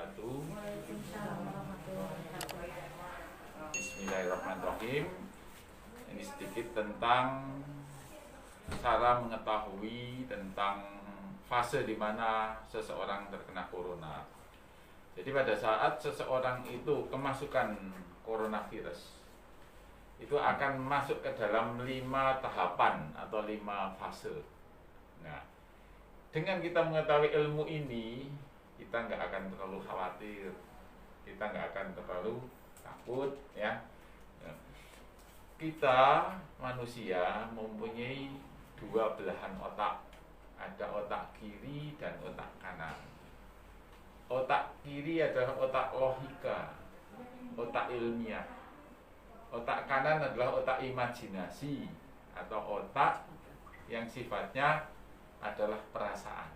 wabarakatuh. Waalaikumsalam warahmatullahi wabarakatuh. Bismillahirrahmanirrahim. Ini sedikit tentang cara mengetahui tentang fase di mana seseorang terkena corona. Jadi pada saat seseorang itu kemasukan coronavirus, itu akan masuk ke dalam 5 tahapan atau 5 fase. Nah, dengan kita mengetahui ilmu ini, kita nggak akan terlalu khawatir, kita nggak akan terlalu takut, ya. Kita manusia mempunyai 2 belahan otak, ada otak kiri dan otak kanan. Otak kiri adalah otak logika, otak ilmiah. Otak kanan adalah otak imajinasi atau otak yang sifatnya adalah perasaan.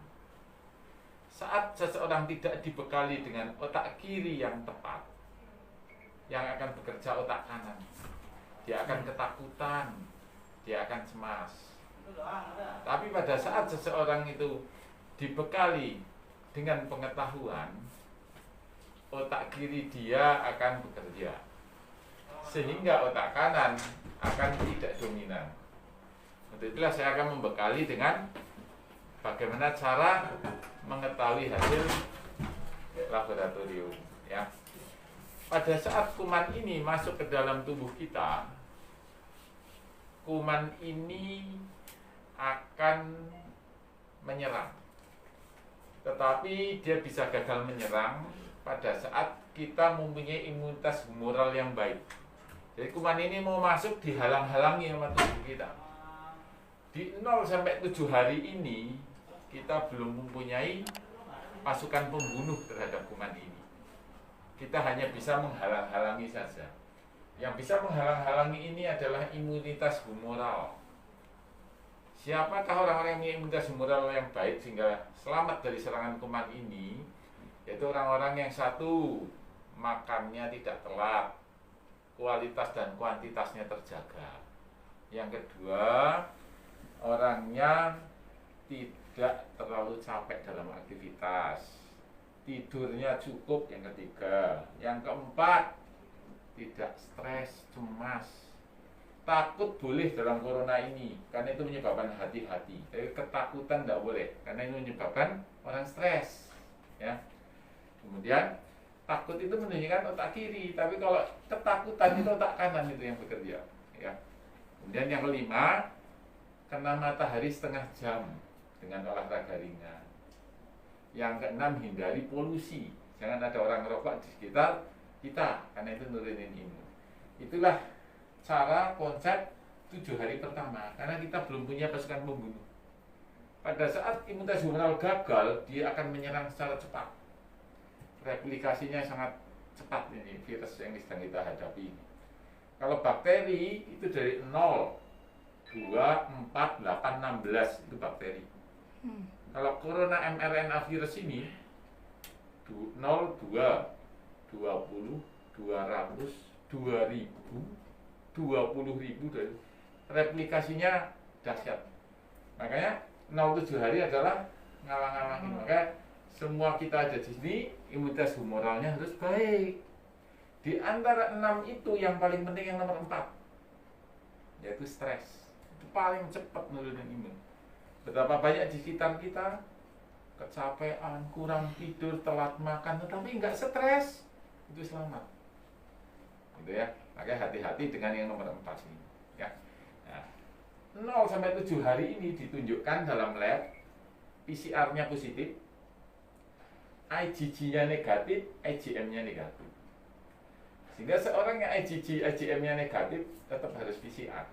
Saat seseorang tidak dibekali dengan otak kiri yang tepat, yang akan bekerja otak kanan, dia akan ketakutan, dia akan cemas. Tapi pada saat seseorang itu dibekali dengan pengetahuan, otak kiri dia akan bekerja, sehingga otak kanan akan tidak dominan. Untuk itulah saya akan membekali dengan bagaimana cara mengetahui hasil laboratorium, ya. Pada saat kuman ini masuk ke dalam tubuh kita, kuman ini akan menyerang. Tetapi dia bisa gagal menyerang pada saat kita mempunyai imunitas humoral yang baik. Jadi kuman ini mau masuk dihalang-halangi sama tubuh kita. Di 0 sampai 7 hari ini kita belum mempunyai pasukan pembunuh terhadap kuman ini. Kita hanya bisa menghalang-halangi saja. Yang bisa menghalang-halangi ini adalah imunitas humoral. Siapakah orang-orang yang punya imunitas humoral yang baik sehingga selamat dari serangan kuman ini? Yaitu orang-orang yang satu, makannya tidak telat, kualitas dan kuantitasnya terjaga. Yang kedua, orangnya tidak terlalu capek dalam aktivitas, tidurnya cukup. Yang ketiga, yang keempat, tidak stres, cemas. Takut boleh dalam corona ini, karena itu menyebabkan hati-hati. Tapi ketakutan tidak boleh, karena itu menyebabkan orang stres, ya. Kemudian takut itu menunjukkan otak kiri, tapi kalau ketakutan itu otak kanan itu yang bekerja, ya. Kemudian yang kelima, kena matahari setengah jam dengan olahraga ringan. Yang keenam, hindari polusi. Jangan ada orang merokok di sekitar kita, karena itu nurunin imun. Itulah cara konsep 7 hari pertama, karena kita belum punya pasukan pembunuh. Pada saat imunitas humoral gagal, dia akan menyerang secara cepat. Replikasinya sangat cepat ini virus yang sedang kita hadapi. Kalau bakteri itu dari 0, 2, 4, 8, 16 itu bakteri. Kalau corona mRNA virus ini 0, 2, 20, 200, 2000, 20.000 dan replikasinya dahsyat. Makanya 0-7 hari adalah ngalang-ngalangin. Maka semua kita ada di sini, imunitas humoralnya harus baik. Di antara 6 itu yang paling penting yang nomor 4, yaitu stres. Itu paling cepat nurunin imun. Betapa banyak di sekitar kita kecapean, kurang tidur, telat makan, tetapi nggak stres, itu selamat. Gitu ya. Makanya hati-hati dengan yang nomor 4 ini, ya. Nah, 0 sampai 7 hari ini ditunjukkan dalam lab, PCR-nya positif, IgG-nya negatif, IgM-nya negatif. Sehingga seorang yang IgG, IgM-nya negatif tetap harus PCR.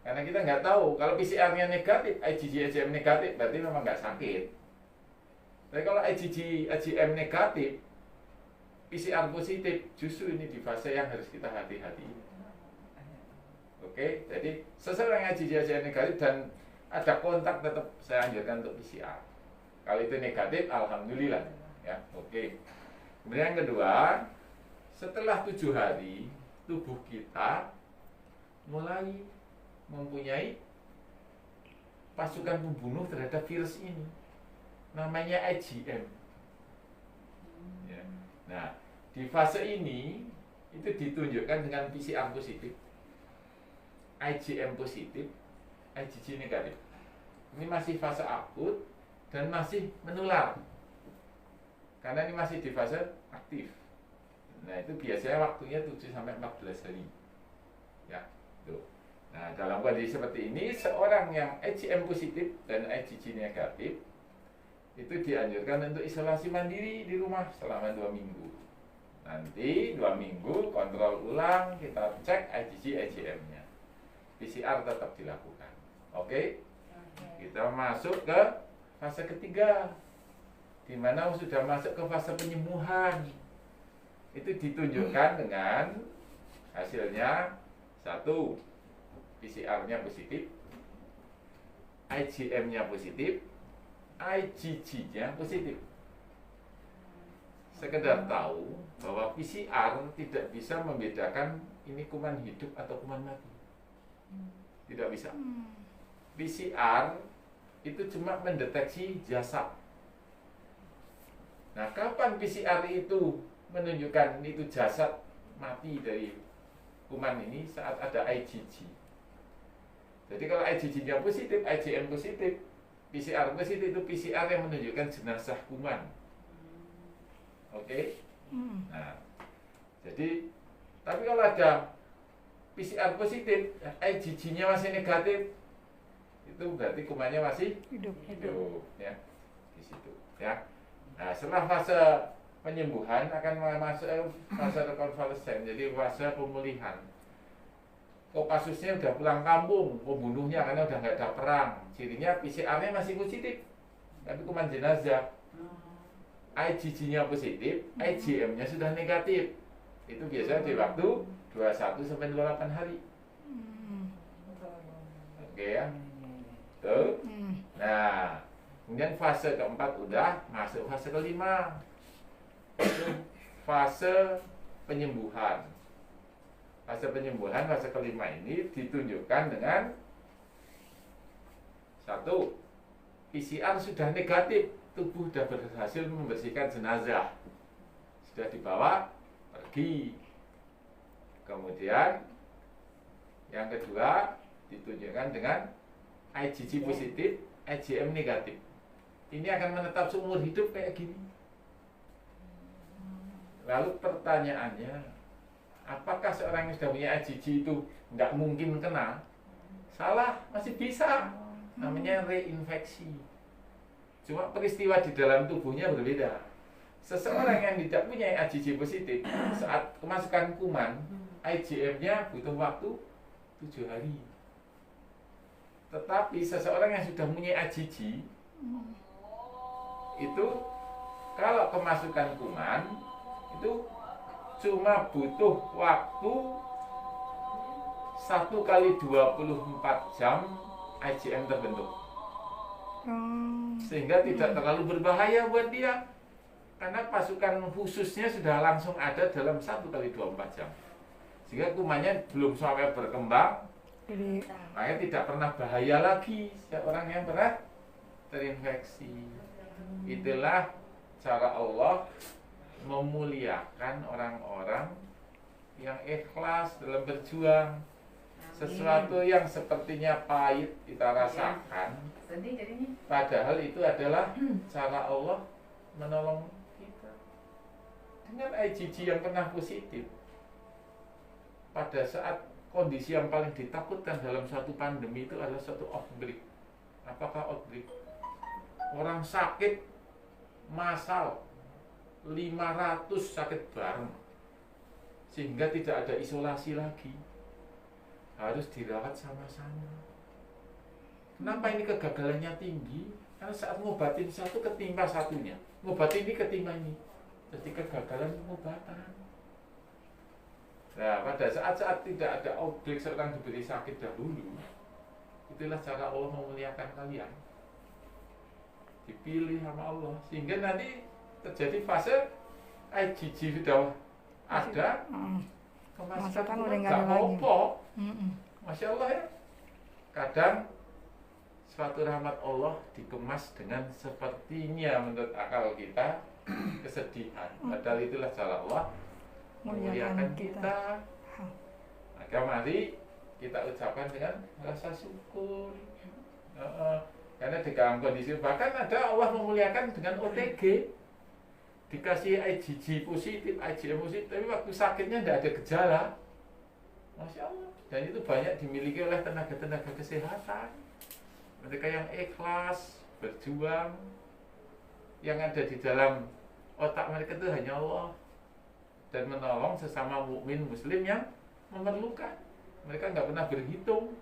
Karena kita nggak tahu, kalau PCR-nya negatif, IgG, IgM negatif, berarti memang nggak sakit. Tapi kalau IgG, IgM negatif, PCR positif, justru ini di fase yang harus kita hati-hati. Oke, jadi seseorang yang IgG, IgM negatif dan ada kontak, tetap saya anjurkan untuk PCR. Kalau itu negatif, alhamdulillah, ya. Oke. Kemudian yang kedua, setelah 7 hari, tubuh kita mulai mempunyai pasukan pembunuh terhadap virus ini, namanya IgM. Di fase ini itu ditunjukkan dengan PCR positif, IgM positif, IgG negatif. Ini masih fase akut dan masih menular. Karena ini masih di fase aktif. Nah, itu biasanya waktunya 7 sampai 14 hari. Ya, tuh. Nah, dalam kondisi seperti ini, seorang yang IgM positif dan IgG negatif itu dianjurkan untuk isolasi mandiri di rumah selama 2 minggu. Nanti 2 minggu kontrol ulang, kita cek IgG, IgM-nya. PCR tetap dilakukan. Oke? Kita masuk ke fase ketiga, di mana sudah masuk ke fase penyembuhan. Itu ditunjukkan dengan hasilnya 1, PCR-nya positif, IgM-nya positif, IgG-nya positif. Sekedar tahu bahwa PCR tidak bisa membedakan ini kuman hidup atau kuman mati. Tidak bisa. PCR itu cuma mendeteksi jasad. Nah, kapan PCR itu menunjukkan itu jasad mati dari kuman ini? Saat ada IgG. Jadi kalau IgG-nya positif, IgM positif, PCR positif, itu PCR yang menunjukkan jenazah kuman. Oke? Nah, jadi tapi kalau ada PCR positif, IgG-nya masih negatif, itu berarti kumannya masih hidup, ya, di situ, ya. Nah, setelah fase penyembuhan akan masuk fase rekonvalesen, jadi fase pemulihan. Kopassusnya udah pulang kampung, pembunuhnya karena udah nggak ada perang, cirinya PCR-nya masih positif, tapi kuman jenazah. IgG-nya positif, IgM-nya sudah negatif. Itu biasanya di waktu 21 sampai 28 hari. Oke ya. Tuh. Nah, kemudian fase keempat udah masuk fase kelima. Itu fase penyembuhan. Fase penyembuhan, fase kelima ini ditunjukkan dengan 1, PCR sudah negatif, tubuh sudah berhasil membersihkan jenazah, sudah dibawa pergi. Kemudian yang kedua ditunjukkan dengan IgG positif, IgM negatif. Ini akan menetap seumur hidup kayak gini. Lalu pertanyaannya, apakah seorang yang sudah punya IgG itu tidak mungkin kena? Salah, masih bisa. Namanya reinfeksi. Cuma peristiwa di dalam tubuhnya berbeda. Seseorang yang tidak punya IgG positif, saat kemasukan kuman, IgM-nya butuh waktu 7 hari. Tetapi seseorang yang sudah punya IgG, itu kalau kemasukan kuman, itu cuma butuh waktu 1 kali 24 jam IgM terbentuk. Sehingga tidak terlalu berbahaya buat dia. Karena pasukan khususnya sudah langsung ada dalam 1 kali 24 jam. Sehingga kumannya belum sampai berkembang, makanya tidak pernah bahaya lagi seorang yang pernah terinfeksi. Itulah cara Allah memuliakan orang-orang yang ikhlas dalam berjuang. Sesuatu yang sepertinya pahit kita rasakan, padahal itu adalah cara Allah menolong kita. Dengan IgG yang pernah positif, pada saat kondisi yang paling ditakutkan dalam suatu pandemi itu adalah suatu outbreak. Apakah outbreak? Orang sakit massal 500 sakit bareng, sehingga tidak ada isolasi lagi, harus dirawat sama-sama. Kenapa ini kegagalannya tinggi? Karena saat ngobatin satu ketimpa satunya, ngobatin ini ketimpa ini, jadi kegagalan pengobatan. Nah, pada saat-saat tidak ada outbreak, seorang diberi sakit dahulu, itulah cara Allah memuliakan kalian. Dipilih sama Allah, sehingga nanti terjadi fase IgG sudah ada, kemasukan udah nggak apa-apa. Masya Allah ya. Kadang suatu rahmat Allah dikemas dengan sepertinya menurut akal kita kesedihan. Padahal itulah cara Allah memuliakan kita. Maka mari kita ucapkan dengan rasa syukur. Karena di dalam kondisi bahkan ada Allah memuliakan dengan OTG, dikasih IgG positif, IgM positif, tapi waktu sakitnya tidak ada gejala. Masya Allah. Dan itu banyak dimiliki oleh tenaga-tenaga kesehatan. Mereka yang ikhlas berjuang, yang ada di dalam otak mereka itu hanya Allah dan menolong sesama mukmin muslim yang memerlukan. Mereka nggak pernah berhitung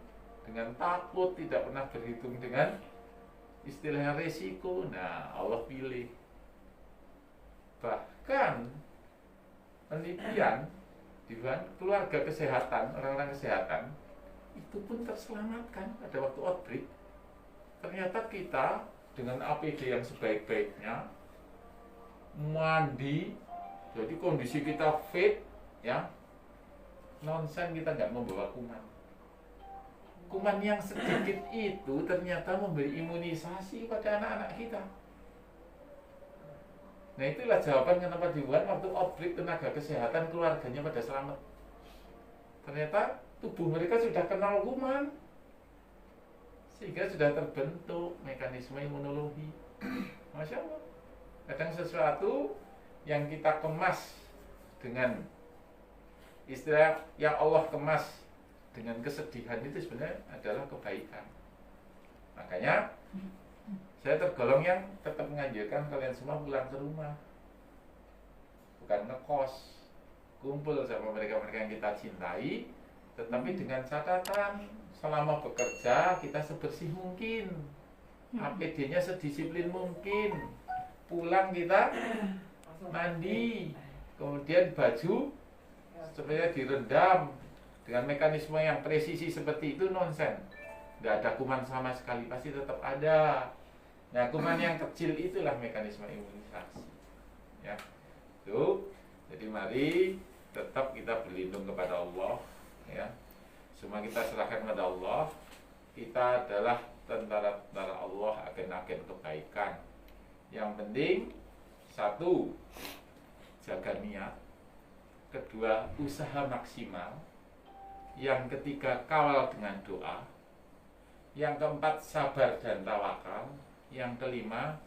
dengan takut, tidak pernah berhitung dengan istilahnya resiko. Nah, Allah pilih. Bahkan penelitian di keluarga kesehatan, orang-orang kesehatan itu pun terselamatkan pada waktu outbreak. Ternyata kita dengan APD yang sebaik-baiknya, mandi, jadi kondisi kita fit, ya, nonsen kita nggak membawa kuman. Kuman yang sedikit itu ternyata memberi imunisasi pada anak-anak kita. Nah, itulah jawaban kenapa di Wuhan waktu outbreak tenaga kesehatan keluarganya pada selamat. Ternyata tubuh mereka sudah kenal kuman, sehingga sudah terbentuk mekanisme imunologi. Masya Allah. Kadang sesuatu yang kita kemas dengan istilah yang Allah kemas dengan kesedihan itu sebenarnya adalah kebaikan. Makanya saya tergolong yang tetap menganjurkan kalian semua pulang ke rumah, bukan ngekos, kumpul sama mereka-mereka yang kita cintai, tetapi dengan catatan selama bekerja kita sebersih mungkin, APD-nya sedisiplin mungkin, pulang kita mandi, kemudian baju sebenarnya direndam dengan mekanisme yang presisi seperti itu nonsen, nggak ada kuman sama sekali, pasti tetap ada. Nah, kuman yang kecil itulah mekanisme imunisasi, ya. Tuh, jadi mari tetap kita berlindung kepada Allah, ya. Semua kita serahkan kepada Allah. Kita adalah tentara-tentara Allah, agen-agen kebaikan. Yang penting satu, jaga niat. Kedua, usaha maksimal. Yang ketiga, kawal dengan doa. Yang keempat, sabar dan tawakal. Yang kelima,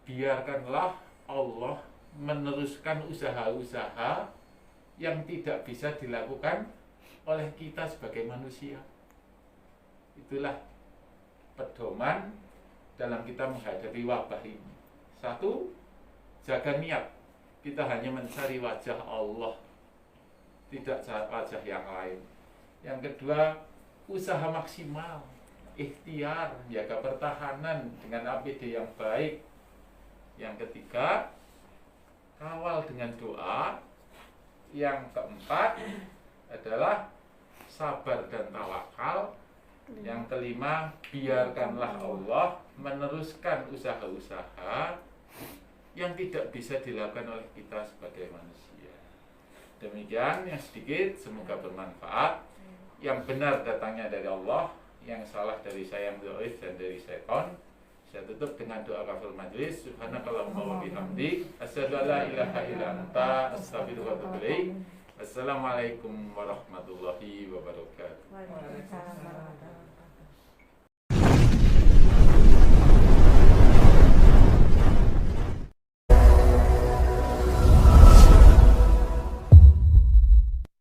biarkanlah Allah meneruskan usaha-usaha yang tidak bisa dilakukan oleh kita sebagai manusia. Itulah pedoman dalam kita menghadapi wabah ini. Satu, jaga niat. Kita hanya mencari wajah Allah, tidak wajah yang lain. Yang kedua, usaha maksimal, ikhtiar, jaga pertahanan dengan APD yang baik. Yang ketiga, kawal dengan doa. Yang keempat adalah sabar dan tawakal. Yang kelima, biarkanlah Allah meneruskan usaha-usaha yang tidak bisa dilakukan oleh kita sebagai manusia. Demikian yang sedikit, semoga bermanfaat. Yang benar datangnya dari Allah, yang salah dari saya yang dhaif dan dari syaitan. Saya tutup dengan doa kafir majlis. Subhanakallahumma wa bihamdik, asyhadu an la ilaha illa anta, astaghfiruka wa atubu ilaik. Assalamualaikum warahmatullahi wabarakatuh. Waalaikumsalam warahmatullahi wabarakatuh.